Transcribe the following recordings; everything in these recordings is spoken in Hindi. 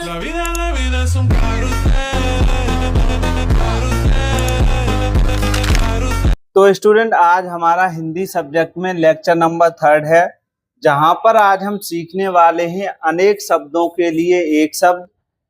La vida es un carrusel, carrusel. तो स्टूडेंट, आज हमारा हिंदी सब्जेक्ट में लेक्चर नंबर 3 है, जहां पर आज हम सीखने वाले हैं अनेक शब्दों के लिए एक शब्द,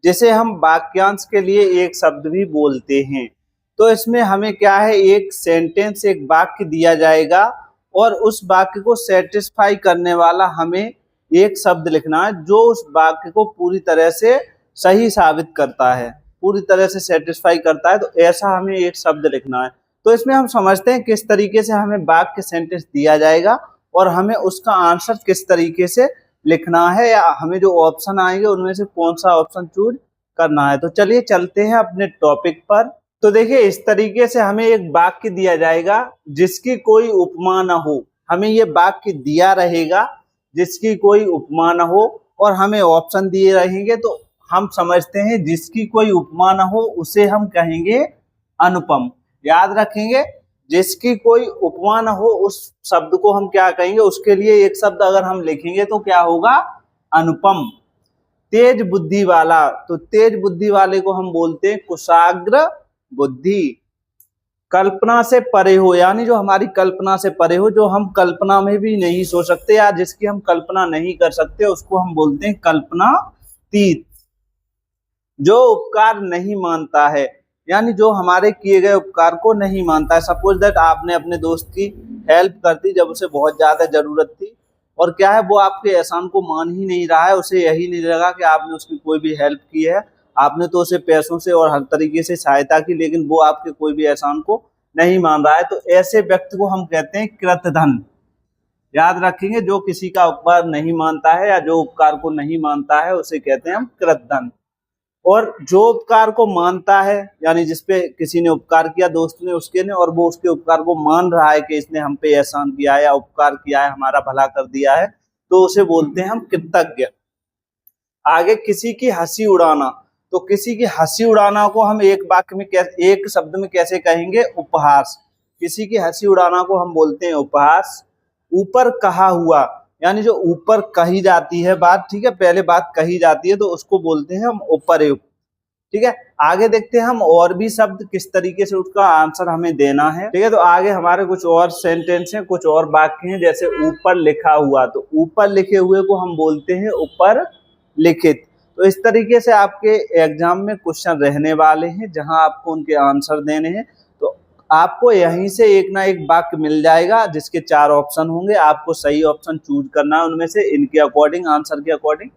जिसे हम वाक्यांश के लिए एक शब्द भी बोलते हैं। तो इसमें हमें क्या है, एक सेंटेंस, एक वाक्य दिया जाएगा और उस वाक्य को सेटिस्फाई करने वाला हमें एक शब्द लिखना है जो उस वाक्य को पूरी तरह से सही साबित करता है, पूरी तरह से सेटिस्फाई करता है। तो ऐसा हमें एक शब्द लिखना है। तो इसमें हम समझते हैं किस तरीके से हमें वाक्य सेंटेंस दिया जाएगा और हमें उसका आंसर किस तरीके से लिखना है, या हमें जो ऑप्शन आएंगे उनमें से कौन सा ऑप्शन चूज करना है। तो चलिए चलते हैं अपने टॉपिक पर। तो देखिए, इस तरीके से हमें एक वाक्य दिया जाएगा जिसकी कोई उपमा न हो। हमें ये वाक्य दिया रहेगा जिसकी कोई उपमा न हो और हमें ऑप्शन दिए रहेंगे। तो हम समझते हैं जिसकी कोई उपमा न हो उसे हम कहेंगे अनुपम। याद रखेंगे, जिसकी कोई उपमा न हो उस शब्द को हम क्या कहेंगे, उसके लिए एक शब्द अगर हम लिखेंगे तो क्या होगा, अनुपम। तेज बुद्धि वाला, तो तेज बुद्धि वाले को हम बोलते हैं कुशाग्र बुद्धि। कल्पना से परे हो, यानी जो हमारी कल्पना से परे हो, जो हम कल्पना में भी नहीं सोच सकते या जिसकी हम कल्पना नहीं कर सकते, उसको हम बोलते हैं कल्पनातीत। जो उपकार नहीं मानता है, यानी जो हमारे किए गए उपकार को नहीं मानता है। सपोज दैट आपने अपने दोस्त की हेल्प कर दी जब उसे बहुत ज्यादा जरूरत थी, और क्या है, वो आपके एहसान को मान ही नहीं रहा है। उसे यही नहीं लगा कि आपने उसकी कोई भी हेल्प की है। आपने तो उसे पैसों से और हर तरीके से सहायता की, लेकिन वो आपके कोई भी एहसान को नहीं मान रहा है। तो ऐसे व्यक्ति को हम कहते हैं कृतधन। याद रखेंगे, जो किसी का उपकार नहीं मानता है या जो उपकार को नहीं मानता है उसे कहते हैं हम कृतधन। और जो उपकार को मानता है, यानी जिसपे किसी ने उपकार किया, दोस्त ने उसके ने, और वो उसके उपकार को मान रहा है कि इसने हम पे एहसान किया है या उपकार किया है, हमारा भला कर दिया है, तो उसे बोलते हैं हम कृतज्ञ। आगे, किसी की हंसी उड़ाना। तो किसी की हंसी उड़ाना को हम एक वाक्य में एक शब्द में कैसे कहेंगे, उपहास। किसी की हंसी उड़ाना को हम बोलते हैं उपहास। ऊपर कहा हुआ, यानी जो ऊपर कही जाती है बात, ठीक है, पहले बात कही जाती है तो उसको बोलते हैं हम उपरयुक्त। ठीक है, आगे देखते हैं हम और भी शब्द किस तरीके से उसका आंसर हमें देना है। ठीक है, तो आगे हमारे कुछ और सेंटेंस हैं, कुछ और वाक्य हैं, जैसे ऊपर लिखा हुआ। तो ऊपर लिखे हुए को हम बोलते हैं ऊपर लिखित। तो इस तरीके से आपके एग्जाम में क्वेश्चन रहने वाले हैं जहां आपको उनके आंसर देने हैं। तो आपको यहीं से एक ना एक वाक्य मिल जाएगा जिसके 4 ऑप्शन होंगे। आपको सही ऑप्शन चूज करना है उनमें से, इनके अकॉर्डिंग, आंसर के अकॉर्डिंग।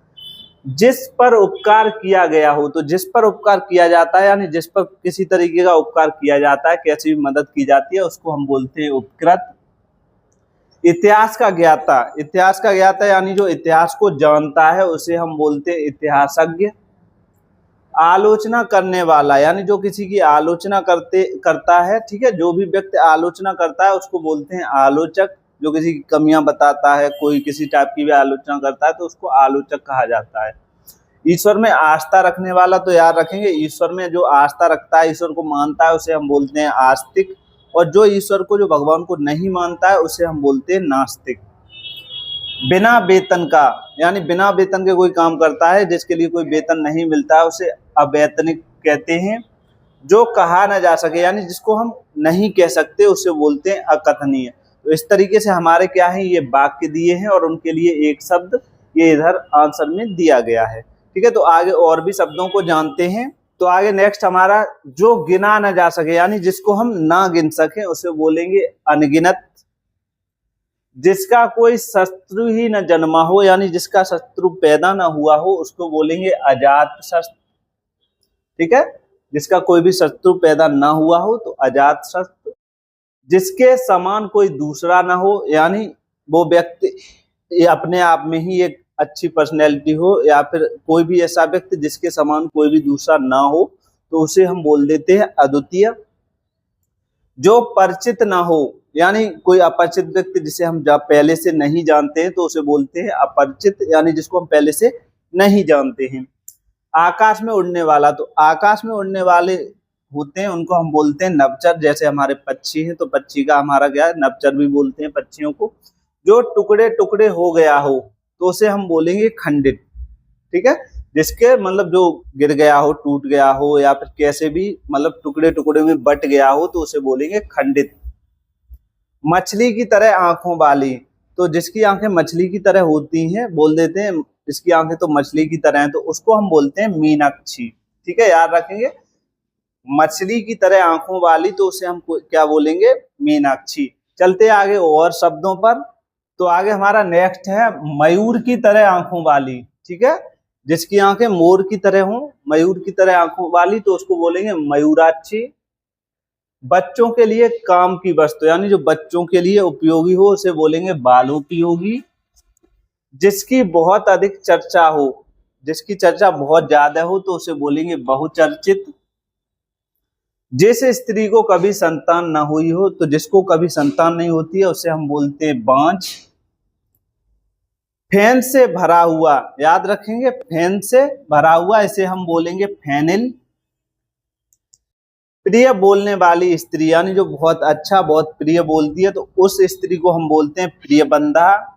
जिस पर उपकार किया गया हो, तो जिस पर उपकार किया जाता है, यानी जिस पर किसी तरीके का उपकार किया जाता है, कैसी भी मदद की जाती है, उसको हम बोलते हैं उपकृत। इतिहास का ज्ञाता, इतिहास का ज्ञाता यानी जो इतिहास को जानता है उसे हम बोलते हैं इतिहासज्ञ। आलोचना करने वाला, यानी जो किसी की आलोचना करता है, ठीक है, जो भी व्यक्ति आलोचना करता है उसको बोलते हैं आलोचक। जो किसी की कमियां बताता है, कोई किसी टाइप की भी आलोचना करता है तो उसको आलोचक कहा जाता है। ईश्वर में आस्था रखने वाला, तो याद रखेंगे, ईश्वर में जो आस्था रखता है, ईश्वर को मानता है, उसे हम बोलते हैं आस्तिक। और जो ईश्वर को, जो भगवान को नहीं मानता है, उसे हम बोलते हैं नास्तिक। बिना वेतन का, यानी बिना वेतन के कोई काम करता है, जिसके लिए कोई वेतन नहीं मिलता है, उसे अवैतनिक कहते हैं। जो कहा न जा सके, यानी जिसको हम नहीं कह सकते, उसे बोलते हैं अकथनीय। तो इस तरीके से हमारे क्या है, ये वाक्य दिए हैं और उनके लिए एक शब्द ये इधर आंसर में दिया गया है। ठीक है, तो आगे और भी शब्दों को जानते हैं। तो आगे नेक्स्ट हमारा, जो गिना न जा सके, यानी जिसको हम ना गिन सके, उसे बोलेंगे अनगिनत। जिसका कोई शत्रु ही न जन्मा हो, यानी जिसका शत्रु पैदा न हुआ हो, उसको बोलेंगे अजात शत्रु। ठीक है, जिसका कोई भी शत्रु पैदा ना हुआ हो तो अजात शत्रु। जिसके समान कोई दूसरा ना हो, यानी वो व्यक्ति अपने आप में ही एक अच्छी पर्सनैलिटी हो, या फिर कोई भी ऐसा व्यक्ति जिसके समान कोई भी दूसरा ना हो, तो उसे हम बोल देते हैं अद्वितीय। जो परिचित ना हो, यानी कोई अपरिचित व्यक्ति जिसे हम पहले से नहीं जानते हैं, तो उसे बोलते हैं अपरिचित, यानी जिसको हम पहले से नहीं जानते हैं। आकाश में उड़ने वाला, तो आकाश में उड़ने वाले होते हैं उनको हम बोलते हैं नभचर। जैसे हमारे पक्षी हैं, तो पक्षी का हमारा क्या है, नभचर भी बोलते हैं पक्षियों को। जो टुकड़े टुकड़े हो गया हो, तो उसे हम बोलेंगे खंडित। ठीक है, जिसके मतलब जो गिर गया हो, टूट गया हो, या फिर कैसे भी मतलब टुकड़े टुकड़े में बट गया हो, तो उसे बोलेंगे खंडित। मछली की तरह आंखों वाली, तो जिसकी आंखें मछली की तरह होती हैं, बोल देते हैं इसकी आंखें तो मछली की तरह हैं, तो उसको हम बोलते हैं मीनाक्षी। ठीक है, याद रखेंगे, मछली की तरह आंखों वाली, तो उसे हम क्या बोलेंगे, मीनाक्षी। चलते आगे और शब्दों पर। तो आगे हमारा नेक्स्ट है मयूर की तरह आंखों वाली। ठीक है, जिसकी आंखें मोर की तरह हो, मयूर की तरह आंखों वाली, तो उसको बोलेंगे मयूराक्षी। बच्चों के लिए काम की वस्तु, यानी जो बच्चों के लिए उपयोगी हो, उसे बोलेंगे बालोपयोगी। जिसकी बहुत अधिक चर्चा हो, जिसकी चर्चा बहुत ज्यादा हो, तो उसे बोलेंगे बहुचर्चित। जिस स्त्री को कभी संतान न हुई हो, तो जिसको कभी संतान नहीं होती है, उसे हम बोलते हैं बांझ। फैन से भरा हुआ, याद रखेंगे, फैन से भरा हुआ, इसे हम बोलेंगे फैनिल। प्रिय बोलने वाली स्त्री, यानी जो बहुत अच्छा, बहुत प्रिय बोलती है, तो उस स्त्री को हम बोलते हैं प्रियबंधा।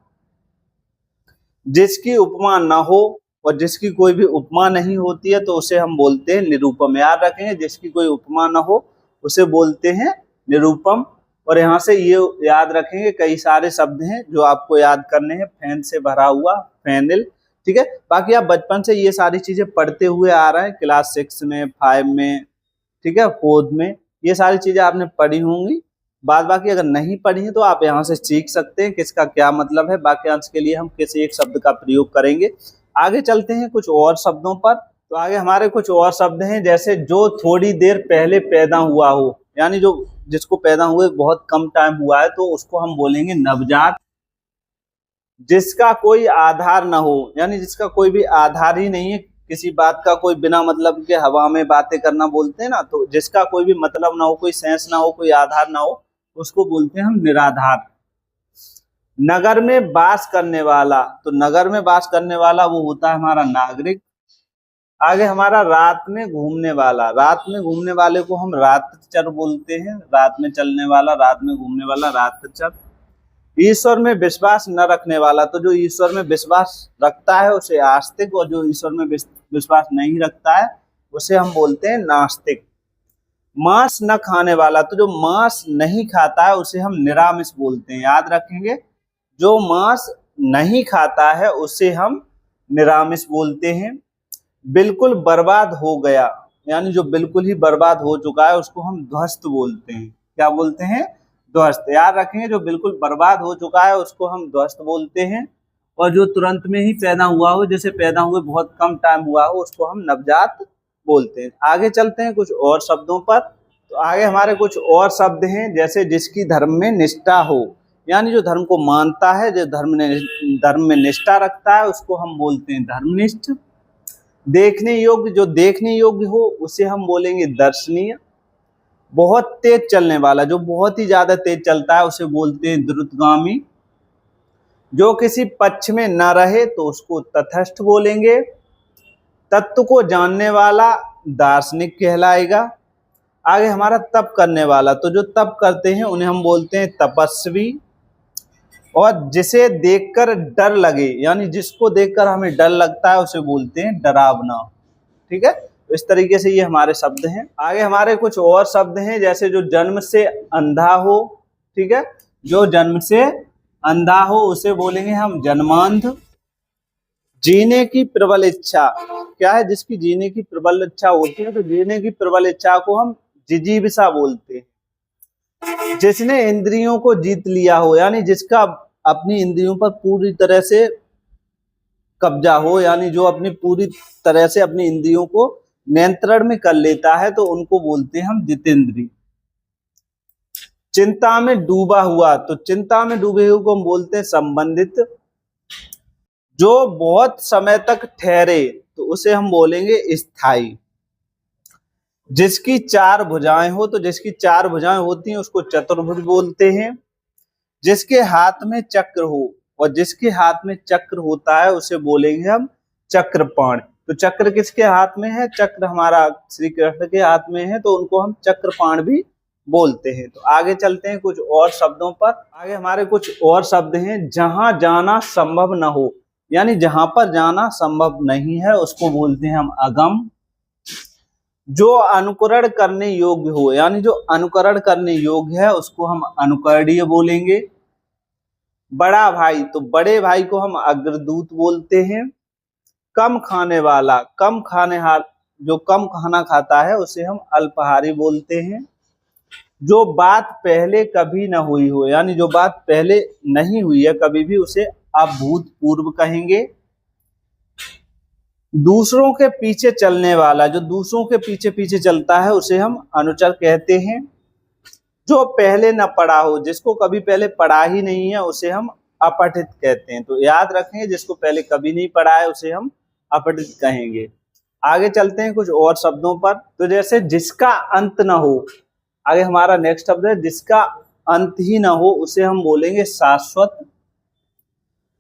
जिसकी उपमा न हो और जिसकी कोई भी उपमा नहीं होती है, तो उसे हम बोलते हैं निरूपम। याद रखेंगे, जिसकी कोई उपमा न हो उसे बोलते हैं निरूपम। और यहाँ से ये याद रखेंगे, कई सारे शब्द हैं जो आपको याद करने हैं। फैन से भरा हुआ, फैनिल। ठीक है, बाकी आप बचपन से ये सारी चीजें पढ़ते हुए आ रहे हैं, क्लास 6 में, 5 में, ठीक है, 4th में, ये सारी चीजें आपने पढ़ी होंगी। बाद बाकी अगर नहीं पढ़ी है तो आप यहाँ से सीख सकते हैं किसका क्या मतलब है। वाक्यांश के लिए हम किसी एक शब्द का प्रयोग करेंगे। आगे चलते हैं कुछ और शब्दों पर। तो आगे हमारे कुछ और शब्द हैं, जैसे जो थोड़ी देर पहले पैदा हुआ हो, यानी जो जिसको पैदा हुए बहुत कम टाइम हुआ है, तो उसको हम बोलेंगे नवजात। जिसका कोई आधार न हो, यानी जिसका कोई भी आधार ही नहीं है, किसी बात का कोई बिना मतलब के हवा में बातें करना बोलते हैं ना, तो जिसका कोई भी मतलब ना हो, कोई सेंस ना हो, कोई आधार ना हो, उसको बोलते हैं हम निराधार। नगर में वास करने वाला, तो नगर में वास करने वाला वो होता है हमारा नागरिक। आगे हमारा रात में घूमने वाला, रात में घूमने वाले को हम रातचर बोलते हैं। रात में चलने वाला, रात में घूमने वाला, रातचर। ईश्वर में विश्वास न रखने वाला, तो जो ईश्वर में विश्वास रखता है उसे आस्तिक, और जो ईश्वर में विश्वास नहीं रखता है उसे हम बोलते हैं नास्तिक। मांस न खाने वाला, तो जो मांस नहीं खाता है उसे हम निरामिष बोलते हैं। याद रखेंगे, जो मांस नहीं खाता है उसे हम निरामिष बोलते हैं। बिल्कुल बर्बाद हो गया, यानी जो बिल्कुल ही बर्बाद हो चुका है उसको हम ध्वस्त बोलते हैं। क्या बोलते हैं? ध्वस्त। याद रखेंगे, जो बिल्कुल बर्बाद हो चुका है उसको हम ध्वस्त बोलते हैं। और जो तुरंत में ही पैदा हुआ हो, जैसे पैदा हुए बहुत कम टाइम हुआ हो, उसको हम नवजात बोलते हैं। आगे चलते हैं कुछ और शब्दों पर। तो आगे हमारे कुछ और शब्द हैं, जैसे जिसकी धर्म में निष्ठा हो, यानी जो धर्म को मानता है, जो धर्म में निष्ठा रखता है, उसको हम बोलते हैं धर्मनिष्ठ। देखने योग्य, जो देखने योग्य हो उसे हम बोलेंगे दर्शनीय। बहुत तेज चलने वाला, जो बहुत ही ज्यादा तेज चलता है, उसे बोलते हैं द्रुतगामी। जो किसी पक्ष में न रहे तो उसको तटस्थ बोलेंगे। तत्व को जानने वाला दार्शनिक कहलाएगा। आगे हमारा तप करने वाला, तो जो तप करते हैं उन्हें हम बोलते हैं तपस्वी। और जिसे देखकर डर लगे, यानी जिसको देखकर हमें डर लगता है, उसे बोलते हैं डरावना। ठीक है, तो इस तरीके से ये हमारे शब्द हैं। आगे हमारे कुछ और शब्द हैं, जैसे जो जन्म से अंधा हो। ठीक है, जो जन्म से अंधा हो उसे बोलेंगे हम जन्मांध। जीने की प्रबल इच्छा, क्या है? जिसकी जीने की प्रबल इच्छा होती है, तो जीने की प्रबल इच्छा को हम जिजीविषा बोलते हैं। जिसने इंद्रियों को जीत लिया हो, यानी जिसका अपनी इंद्रियों पर पूरी तरह से कब्जा हो, यानी जो अपनी पूरी तरह से अपनी इंद्रियों को नियंत्रण में कर लेता है, तो उनको बोलते हैं हम जितेंद्रिय। चिंता में डूबा हुआ, तो चिंता में डूबे हुए को हम बोलते हैं संबंधित। जो बहुत समय तक ठहरे, तो उसे हम बोलेंगे स्थायी। जिसकी 4 भुजाएं हो, तो जिसकी 4 भुजाएं होती हैं उसको चतुर्भुज बोलते हैं। जिसके हाथ में चक्र हो, और जिसके हाथ में चक्र होता है उसे बोलेंगे हम चक्रपाण। तो चक्र किसके हाथ में है? चक्र हमारा श्री कृष्ण के हाथ में है, तो उनको हम चक्रपाण भी बोलते हैं। तो आगे चलते हैं कुछ और शब्दों पर। आगे हमारे कुछ और शब्द हैं, जहां जाना संभव न हो, यानी जहां पर जाना संभव नहीं है उसको बोलते हैं हम अगम। जो अनुकरण करने योग्य हो, यानी जो अनुकरण करने योग्य है उसको हम अनुकरणीय बोलेंगे। बड़ा भाई, तो बड़े भाई को हम अग्रदूत बोलते हैं। कम खाने वाला, जो कम खाना खाता है उसे हम अल्पाहारी बोलते हैं। जो बात पहले कभी न हुई हो, यानी जो बात पहले नहीं हुई है कभी भी, उसे अभूतपूर्व कहेंगे। दूसरों के पीछे चलने वाला, जो दूसरों के पीछे पीछे चलता है उसे हम अनुचर कहते हैं। जो पहले न पढ़ा हो, जिसको कभी पहले पढ़ा ही नहीं है उसे हम अपठित कहते हैं। तो याद रखेंगे, जिसको पहले कभी नहीं पढ़ा है उसे हम अपठित कहेंगे। आगे चलते हैं कुछ और शब्दों पर। तो जैसे जिसका अंत न हो, आगे हमारा नेक्स्ट शब्द है जिसका अंत ही न हो, उसे हम बोलेंगे शाश्वत।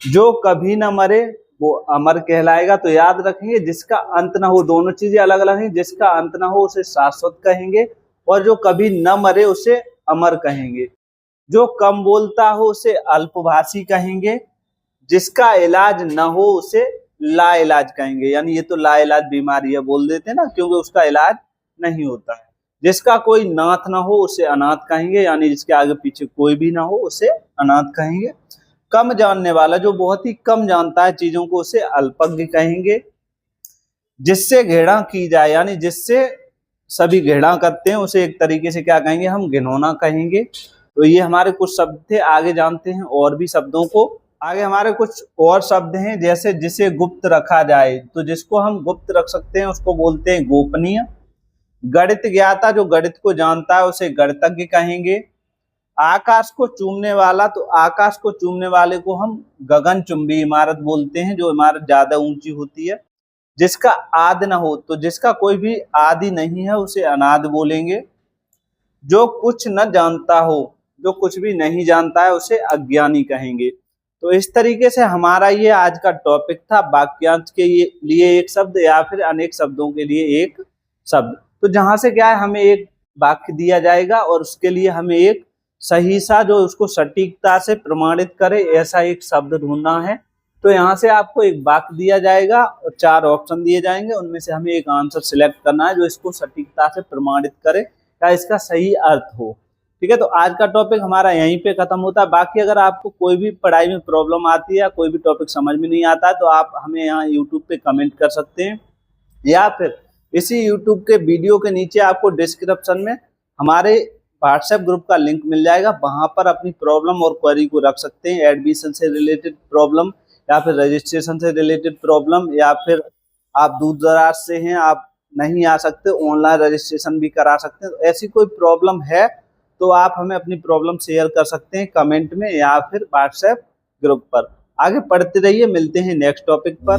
जो कभी न मरे वो अमर कहलाएगा। तो याद रखेंगे, जिसका अंत न हो, दोनों चीजें अलग अलग हैं। जिसका अंत न हो उसे शाश्वत कहेंगे, और जो कभी न मरे उसे अमर कहेंगे। जो कम बोलता हो उसे अल्पभाषी कहेंगे। जिसका इलाज न हो उसे लाइलाज कहेंगे, यानी ये तो लाइलाज बीमारी है बोल देते हैं ना, क्योंकि उसका इलाज नहीं होता है। जिसका कोई नाथ ना हो उसे अनाथ कहेंगे, यानी जिसके आगे पीछे कोई भी ना हो उसे अनाथ कहेंगे। कम जानने वाला, जो बहुत ही कम जानता है चीजों को, उसे अल्पज्ञ कहेंगे। जिससे घृणा की जाए, यानी जिससे सभी घृणा करते हैं उसे एक तरीके से क्या कहेंगे, हम घिनौना कहेंगे। तो ये हमारे कुछ शब्द थे। आगे जानते हैं और भी शब्दों को। आगे हमारे कुछ और शब्द हैं, जैसे जिसे गुप्त रखा जाए, तो जिसको हम गुप्त रख सकते हैं उसको बोलते हैं गोपनीय। गणित ज्ञाता, जो गणित को जानता है उसे गणितज्ञ कहेंगे। आकाश को चूमने वाला, तो आकाश को चूमने वाले को हम गगनचुंबी इमारत बोलते हैं, जो इमारत ज्यादा ऊंची होती है। जिसका आदि न हो, तो जिसका कोई भी आदि नहीं है उसे अनादि बोलेंगे। जो कुछ न जानता हो, जो कुछ भी नहीं जानता है उसे अज्ञानी कहेंगे। तो इस तरीके से हमारा ये आज का टॉपिक था, वाक्यांश के लिए एक शब्द या फिर अनेक शब्दों के लिए एक शब्द। तो जहां से क्या है, हमें एक वाक्य दिया जाएगा और उसके लिए हमें एक सही सा, जो उसको सटीकता से प्रमाणित करे, ऐसा एक शब्द ढूंढना है। तो यहाँ से आपको एक वाक्य दिया जाएगा और 4 ऑप्शन दिए जाएंगे, उनमें से हमें एक आंसर सिलेक्ट करना है जो इसको सटीकता से प्रमाणित करे या इसका सही अर्थ हो। ठीक है, तो आज का टॉपिक हमारा यहीं पे खत्म होता है। बाकी अगर आपको कोई भी पढ़ाई में प्रॉब्लम आती है, कोई भी टॉपिक समझ में नहीं आता है, तो आप हमें यहाँ यूट्यूब पे कमेंट कर सकते हैं, या फिर इसी यूट्यूब के वीडियो के नीचे आपको डिस्क्रिप्शन में हमारे व्हाट्सएप ग्रुप का लिंक मिल जाएगा। वहां पर अपनी प्रॉब्लम और क्वेरी को रख सकते हैं। एडमिशन से रिलेटेड प्रॉब्लम, या फिर रजिस्ट्रेशन से रिलेटेड प्रॉब्लम, या फिर आप दूर दराज से हैं, आप नहीं आ सकते, ऑनलाइन रजिस्ट्रेशन भी करा सकते हैं। तो ऐसी कोई प्रॉब्लम है तो आप हमें अपनी प्रॉब्लम शेयर कर सकते हैं कमेंट में या फिर व्हाट्सएप ग्रुप पर। आगे पढ़ते रहिए, मिलते हैं नेक्स्ट टॉपिक पर।